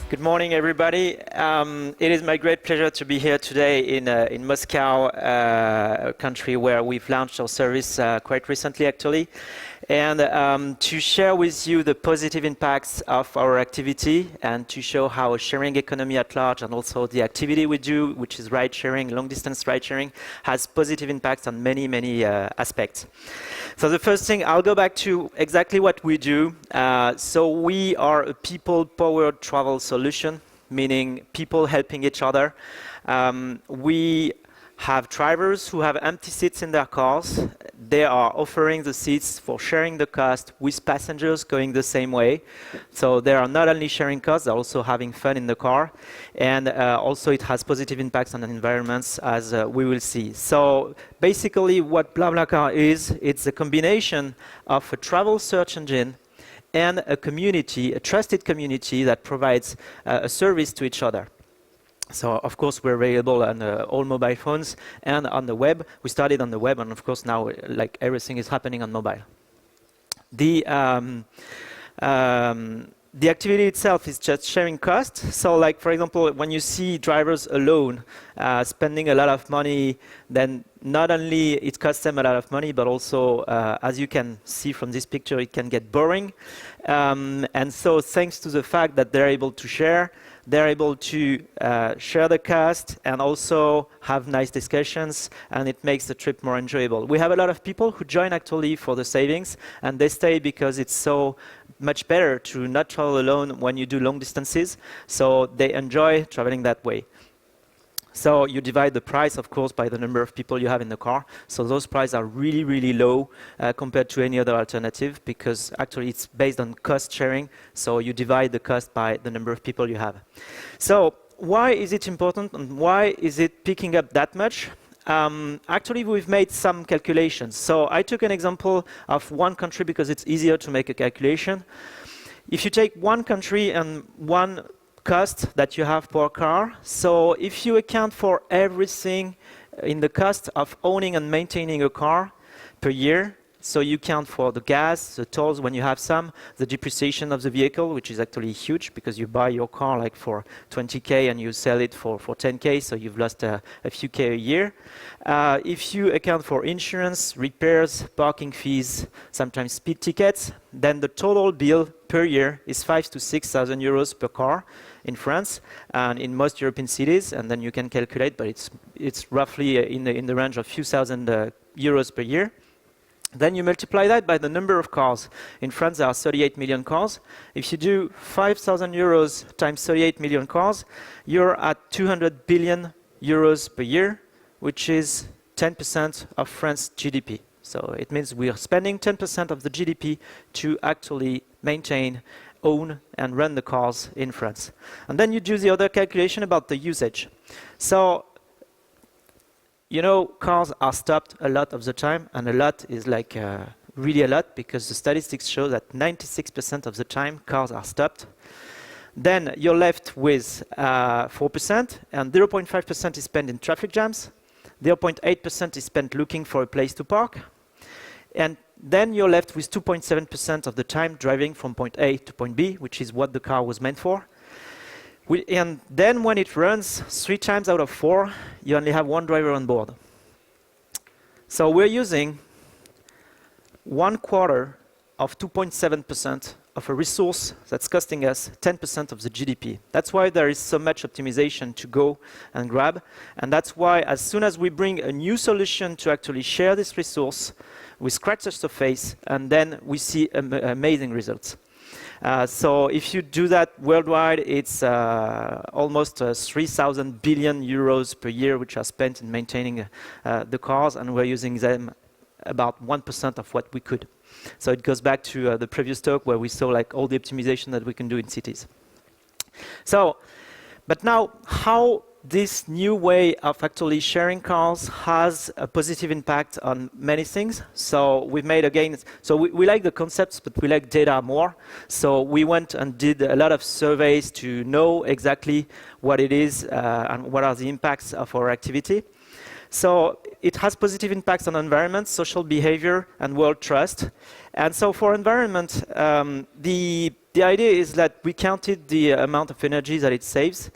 Good morning, everybody. It is my great pleasure to be here today in Moscow, a country where we've launched our service quite recently, actually, and to share with you the positive impacts of our activity and to show how a sharing economy at large and also the activity we do, which is ride-sharing, long-distance ride-sharing, has positive impacts on many, many aspects. So the first thing, I'll go back to exactly what we do. So we are a people-powered travel solution, meaning people helping each other. We have drivers who have empty seats in their cars. They are offering the seats for sharing the cost with passengers going the same way. So they are not only sharing costs, they're also having fun in the car. And also it has positive impacts on the environments, as we will see. So basically what Bla-Bla-Car is, it's a combination of a travel search engine and a community, a trusted community that provides a service to each other. So, of course, we're available on all mobile phones and on the web. We started on the web, and of course, now, like, everything is happening on mobile. The activity itself is just sharing costs. So, like, for example, when you see drivers alone spending a lot of money, then not only it costs them a lot of money, but also, as you can see from this picture, it can get boring. And so, thanks to the fact that they're able to share, they're able to share the cost and also have nice discussions, and it makes the trip more enjoyable. We have a lot of people who join actually for the savings, and they stay because it's so much better to not travel alone when you do long distances, so they enjoy traveling that way. So you divide the price, of course, by the number of people you have in the car. So those prices are really, really low compared to any other alternative, because actually it's based on cost sharing. So you divide the cost by the number of people you have. So why is it important and why is it picking up that much? Actually, we've made some calculations. So I took an example of one country because it's easier to make a calculation. If you take one country and one cost that you have per car. So if you account for everything in the cost of owning and maintaining a car per year, so you count for the gas, the tolls when you have some, the depreciation of the vehicle, which is actually huge because you buy your car like for 20K and you sell it for 10K, so you've lost a few K a year. If you account for insurance, repairs, parking fees, sometimes speed tickets, then the total bill per year is 5,000 to 6,000 euros per car in France and in most European cities, and then you can calculate, but it's roughly in the range of a few thousand euros per year. Then you multiply that by the number of cars. In France, there are 38 million cars. If you do 5,000 euros times 38 million cars, you're at 200 billion euros per year, which is 10% of France's GDP. So it means we are spending 10% of the GDP to actually maintain, own, and run the cars in France. And then you do the other calculation about the usage. So, you know, cars are stopped a lot of the time, and a lot is like really a lot, because the statistics show that 96% of the time cars are stopped. Then you're left with 4%, and 0.5% is spent in traffic jams. 0.8% is spent looking for a place to park. And then you're left with 2.7% of the time driving from point A to point B, which is what the car was meant for. And then when it runs 3 times out of 4, you only have one driver on board. So we're using 1/4 of 2.7% of a resource that's costing us 10% of the GDP. That's why there is so much optimization to go and grab. And that's why as soon as we bring a new solution to actually share this resource, we scratch the surface, and then we see amazing results. So if you do that worldwide, it's almost 3,000 billion euros per year, which are spent in maintaining the cars, and we're using them about 1% of what we could. So it goes back to the previous talk where we saw like all the optimization that we can do in cities. So, but now how this new way of actually sharing cars has a positive impact on many things. So we've made again, so we like the concepts, but we like data more. So we went and did a lot of surveys to know exactly what it is and what are the impacts of our activity. So it has positive impacts on environment, social behavior, and world trust. And so for environment, the idea is that we counted the amount of energy that it saves.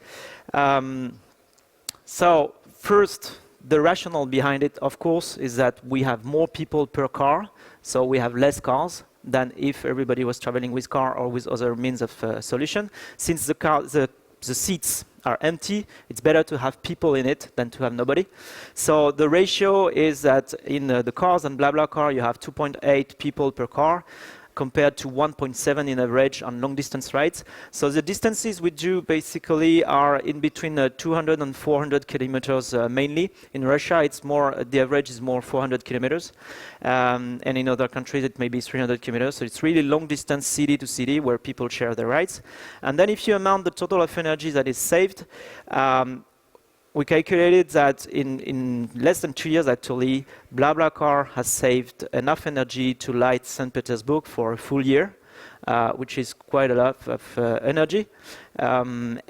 So first, the rationale behind it, of course, is that we have more people per car, so we have less cars than if everybody was traveling with car or with other means of solution. Since the seats are empty, it's better to have people in it than to have nobody. So the ratio is that in the cars and Bla-Bla-Car, you have 2.8 people per car, compared to 1.7 in average on long distance rides. So the distances we do basically are in between 200 and 400 kilometers mainly. In Russia, it's more, the average is more 400 kilometers. And in other countries, it may be 300 kilometers. So it's really long distance city to city where people share their rides. And then if you amount the total of energy that is saved, we calculated that in less than 2 years, actually, Bla-Bla-Car has saved enough energy to light St. Petersburg for a full year, which is quite a lot of energy. And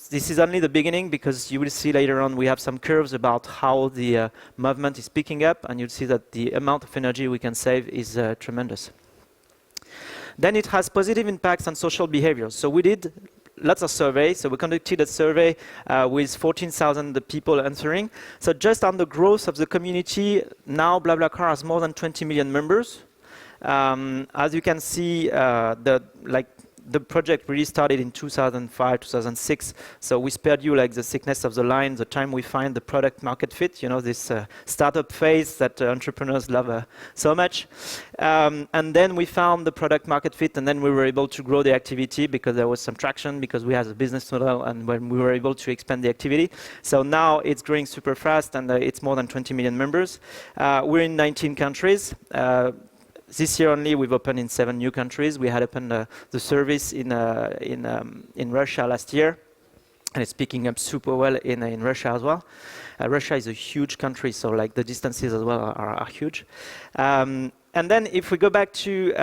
this is only the beginning, because you will see later on we have some curves about how the movement is picking up, and you'll see that the amount of energy we can save is tremendous. Then it has positive impacts on social behaviors. So we did lots of surveys. So we conducted a survey with 14,000 people answering. So just on the growth of the community, now Bla-Bla-Car has more than 20 million members. As you can see, the project really started in 2005, 2006. So we spared you like the thickness of the line, the time we find the product market fit, you know, this startup phase that entrepreneurs love so much. And then we found the product market fit, and then we were able to grow the activity because there was some traction, because we had a business model, and when we were able to expand the activity. So now it's growing super fast, and it's more than 20 million members. We're in 19 countries. This year only, we've opened in 7 new countries. We had opened the service in Russia last year, and it's picking up super well in Russia as well. Russia is a huge country, so like the distances as well are huge. And then if we go back to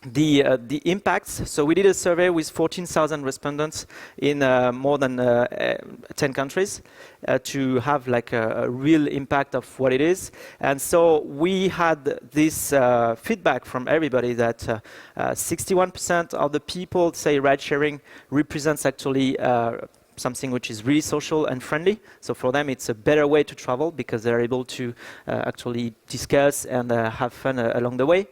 the impacts, so we did a survey with 14,000 respondents in more than 10 countries to have like a real impact of what it is. And so we had this feedback from everybody that 61% of the people say ride sharing represents actually something which is really social and friendly. So for them, it's a better way to travel because they're able to actually discuss and have fun along the way.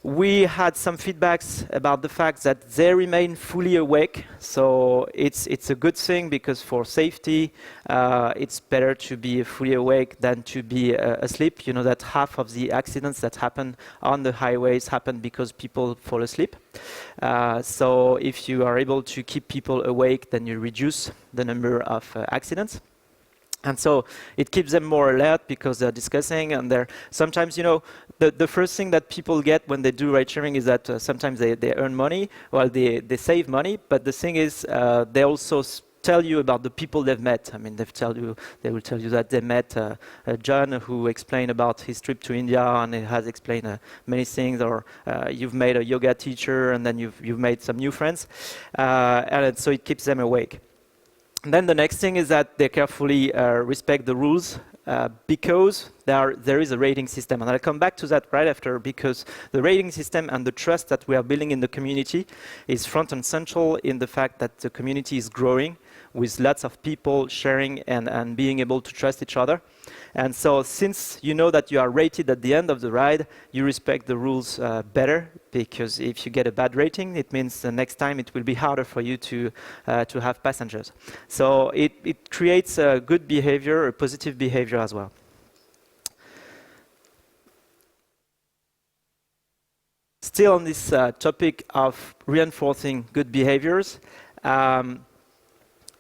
We had some feedbacks about the fact that they remain fully awake. So it's a good thing, because for safety, it's better to be fully awake than to be asleep. You know that half of the accidents that happen on the highways happen because people fall asleep. So if you are able to keep people awake, then you reduce the number of accidents. And so it keeps them more alert because they're discussing, and they're sometimes, you know, the first thing that people get when they do ride sharing is that sometimes they earn money, well, they save money, but the thing is they also tell you about the people they've met. I mean, they will tell you that they met John, who explained about his trip to India, and he has explained many things, or you've made a yoga teacher, and then you've made some new friends, and so it keeps them awake. And then the next thing is that they carefully respect the rules because there is a rating system. And I'll come back to that right after, because the rating system and the trust that we are building in the community is front and central in the fact that the community is growing with lots of people sharing and being able to trust each other. And so since you know that you are rated at the end of the ride, you respect the rules better, because if you get a bad rating, it means the next time it will be harder for you to have passengers. So it creates a good behavior, a positive behavior as well. Still on this topic of reinforcing good behaviors,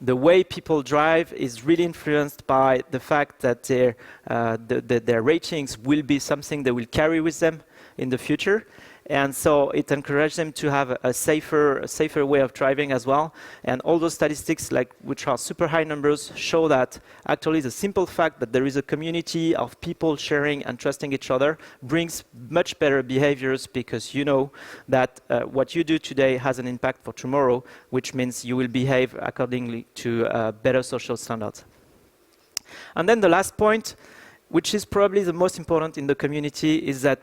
the way people drive is really influenced by the fact that their ratings will be something they will carry with them in the future. And so it encourages them to have a safer way of driving as well. And all those statistics, which are super high numbers, show that actually the simple fact that there is a community of people sharing and trusting each other brings much better behaviors, because you know that what you do today has an impact for tomorrow, which means you will behave accordingly to better social standards. And then the last point which is probably the most important in the community, is that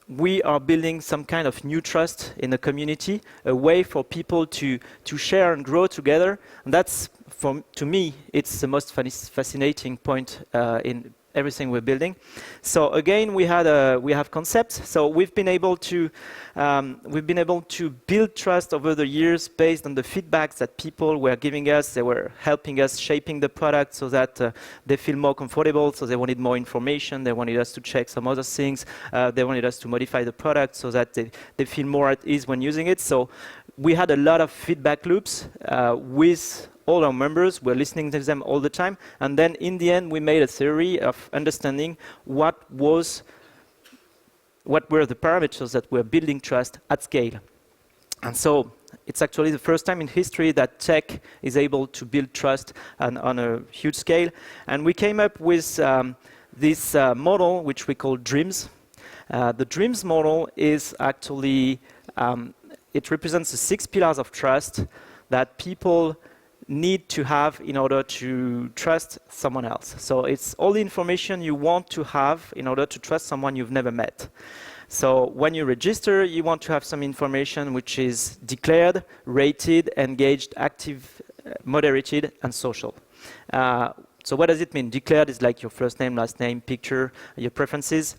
we are building some kind of new trust in the community, a way for people to share and grow together. And that's, to me, it's the most fascinating point in everything we're building. So again, we have concepts. So we've been able to build trust over the years based on the feedbacks that people were giving us. They were helping us shaping the product so that they feel more comfortable. So they wanted more information. They wanted us to check some other things. They wanted us to modify the product so that they feel more at ease when using it. So we had a lot of feedback loops with all our members. We're listening to them all the time. And then in the end, we made a theory of understanding what were the parameters that were building trust at scale. And so it's actually the first time in history that tech is able to build trust on a huge scale. And we came up with this model, which we call DREAMS. The DREAMS model is actually, it represents the 6 pillars of trust that people need to have in order to trust someone else. So it's all the information you want to have in order to trust someone you've never met. So when you register, you want to have some information which is declared, rated, engaged, active, moderated, and social. So what does it mean? Declared is like your first name, last name, picture, your preferences.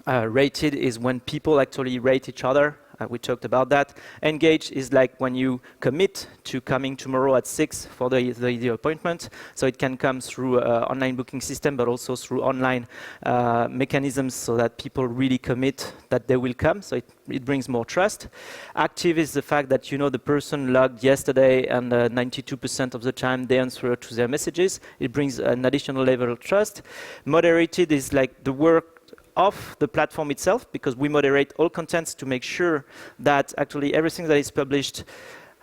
Rated is when people actually rate each other. We talked about that. Engaged is like when you commit to coming tomorrow at 6 for the appointment. So it can come through an online booking system, but also through online mechanisms so that people really commit that they will come. So it brings more trust. Active is the fact that you know the person logged yesterday and 92% of the time they answer to their messages. It brings an additional level of trust. Moderated is like the work of the platform itself, because we moderate all contents to make sure that actually everything that is published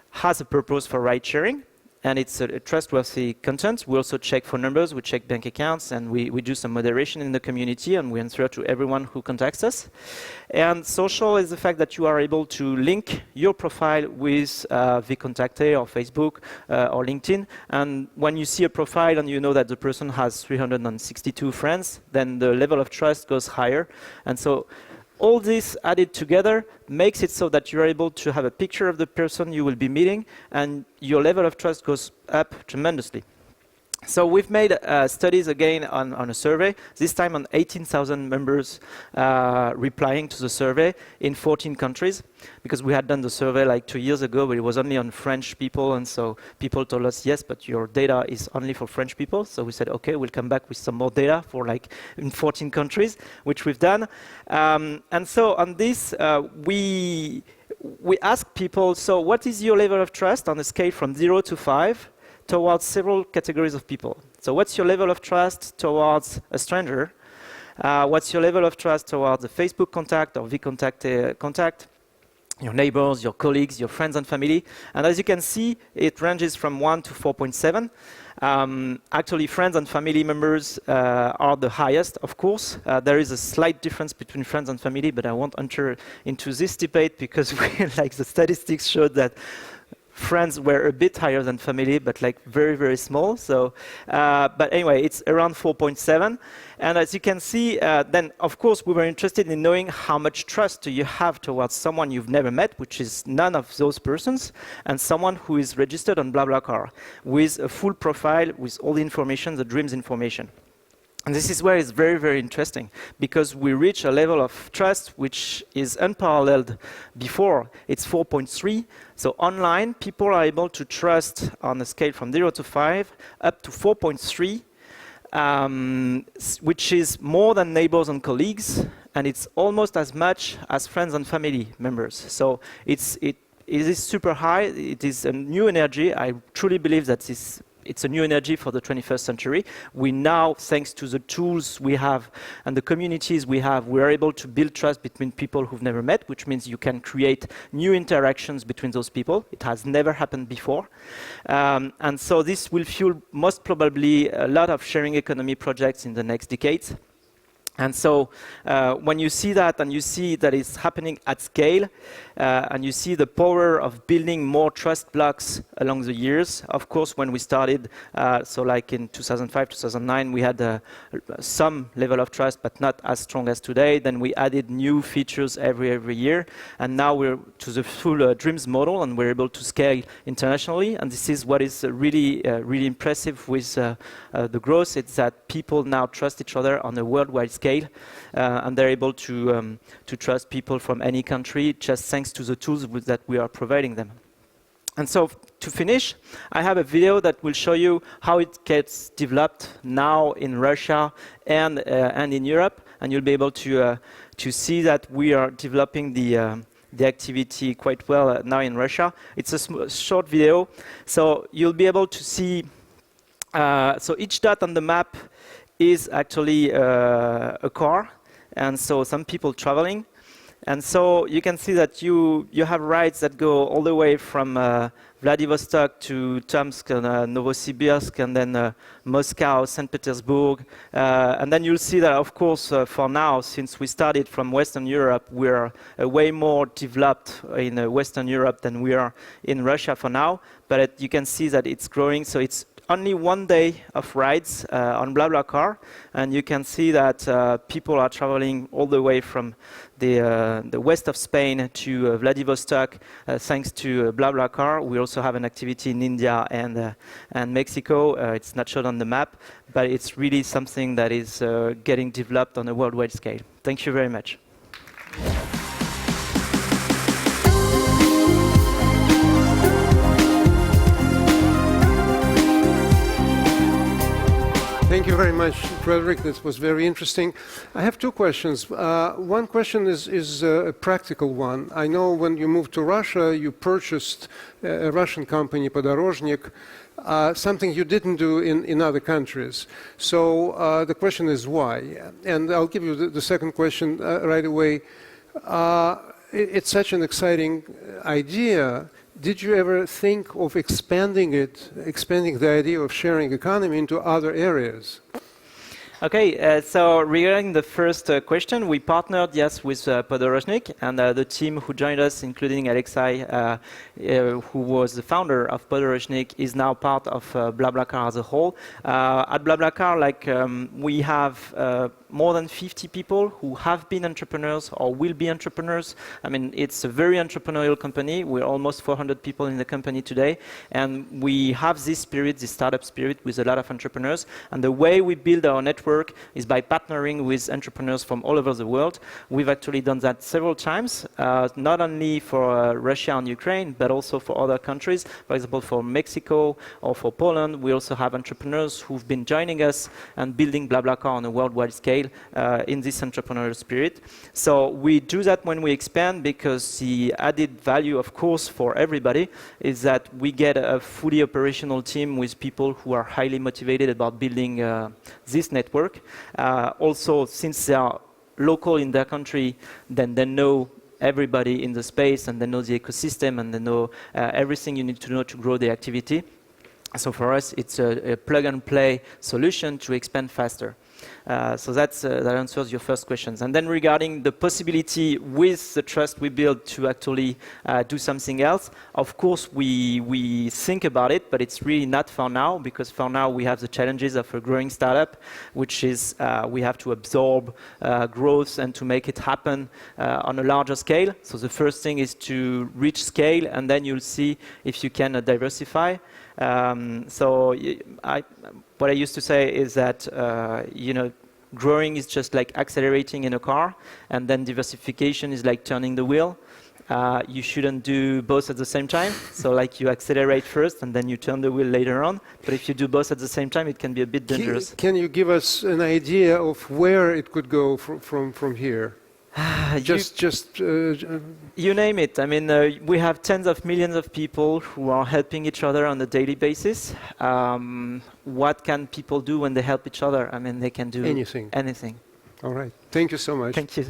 has a purpose for ride sharing, and it's a trustworthy content. We also check phone numbers, we check bank accounts, and we do some moderation in the community, and we answer to everyone who contacts us. And social is the fact that you are able to link your profile with vContacte or Facebook or LinkedIn. And when you see a profile and you know that the person has 362 friends, then the level of trust goes higher. And so all this added together makes it so that you're able to have a picture of the person you will be meeting, and your level of trust goes up tremendously. So we've made studies again on a survey, this time on 18,000 members replying to the survey in 14 countries, because we had done the survey like 2 years ago, but it was only on French people, and so people told us, yes, but your data is only for French people. So we said, okay, we'll come back with some more data for like in 14 countries, which we've done. And so on this, we asked people, so what is your level of trust on a scale from 0 to 5? Towards several categories of people. So what's your level of trust towards a stranger? What's your level of trust towards a Facebook contact or vContact contact? Your neighbors, your colleagues, your friends and family. And as you can see, it ranges from 1 to 4.7. Actually, friends and family members are the highest, of course. There is a slight difference between friends and family, but I won't enter into this debate because like the statistics showed that friends were a bit higher than family, but like very, very small. So, but anyway, it's around 4.7. And as you can see, then of course we were interested in knowing how much trust do you have towards someone you've never met, which is none of those persons, and someone who is registered on Bla-Bla-Car with a full profile with all the information, the DREAMS information. And this is where it's very, very interesting, because we reach a level of trust which is unparalleled before. It's 4.3. So online, people are able to trust on a scale from 0 to 5 up to 4.3, which is more than neighbors and colleagues, and it's almost as much as friends and family members. So it is super high. It is a new energy. I truly believe that it's a new energy for the 21st century. We now, thanks to the tools we have and the communities we have, we're able to build trust between people who've never met, which means you can create new interactions between those people. It has never happened before. And so this will fuel most probably a lot of sharing economy projects in the next decades. And so when you see that and you see that it's happening at scale and you see the power of building more trust blocks along the years, of course, when we started, so like in 2005, 2009, we had some level of trust, but not as strong as today. Then we added new features every year. And now we're to the full dreams model and we're able to scale internationally. And this is what is really impressive with the growth. It's that people now trust each other on a worldwide scale. And they're able to trust people from any country just thanks to the tools that we are providing them. And so to finish, I have a video that will show you how it gets developed now in Russia and in Europe. And you'll be able to see that we are developing the activity quite well now in Russia. It's a short video. So you'll be able to see, so each dot on the map is actually a car, and so some people traveling. And so you can see that you have rides that go all the way from Vladivostok to Tomsk and Novosibirsk, and then Moscow, St. Petersburg. And then you'll see that, of course, for now, since we started from Western Europe, we're way more developed in Western Europe than we are in Russia for now. But you can see that it's growing, so it's only one day of rides on Bla-Bla-Car, and you can see that people are traveling all the way from the west of Spain to Vladivostok thanks to Bla-Bla-Car. We also have an activity in India and Mexico. It's not shown on the map, but it's really something that is getting developed on a worldwide scale. Thank you very much. Thank you very much, Frederick. This was very interesting. I have two questions. One question is a practical one. I know when you moved to Russia, you purchased a Russian company, Podorozhnik, something you didn't do in other countries. So the question is why? And I'll give you the second question right away. It's such an exciting idea. Did you ever think of expanding the idea of sharing economy into other areas? Okay, so regarding the first question, we partnered, yes, with Podorozhnik, and the team who joined us, including Alexei, who was the founder of Podorozhnik, is now part of Bla-Bla-Car as a whole. At Bla-Bla-Car, we have more than 50 people who have been entrepreneurs or will be entrepreneurs. I mean, it's a very entrepreneurial company. We're almost 400 people in the company today, and we have this spirit, this startup spirit, with a lot of entrepreneurs. And the way we build our network is by partnering with entrepreneurs from all over the world. We've actually done that several times, not only for Russia and Ukraine, but also for other countries. For example, for Mexico or for Poland, we also have entrepreneurs who've been joining us and building Bla-Bla-Car on a worldwide scale in this entrepreneurial spirit. So we do that when we expand, because the added value, of course, for everybody is that we get a fully operational team with people who are highly motivated about building this network. Also, since they are local in their country, then they know everybody in the space, and they know the ecosystem, and they know everything you need to know to grow the activity. So for us, it's a plug-and-play solution to expand faster. So that answers your first questions. And then regarding the possibility with the trust we build to actually do something else, of course we think about it, but it's really not for now, because for now we have the challenges of a growing startup, which is we have to absorb growth and to make it happen on a larger scale. So the first thing is to reach scale, and then you'll see if you can diversify. What I used to say is that, growing is just like accelerating in a car, and then diversification is like turning the wheel. You shouldn't do both at the same time. So you accelerate first, and then you turn the wheel later on. But if you do both at the same time, it can be a bit dangerous. Can you give us an idea of where it could go from here? You name it. I mean, we have tens of millions of people who are helping each other on a daily basis. What can people do when they help each other? I mean, they can do anything. All right. Thank you so much. Thank you.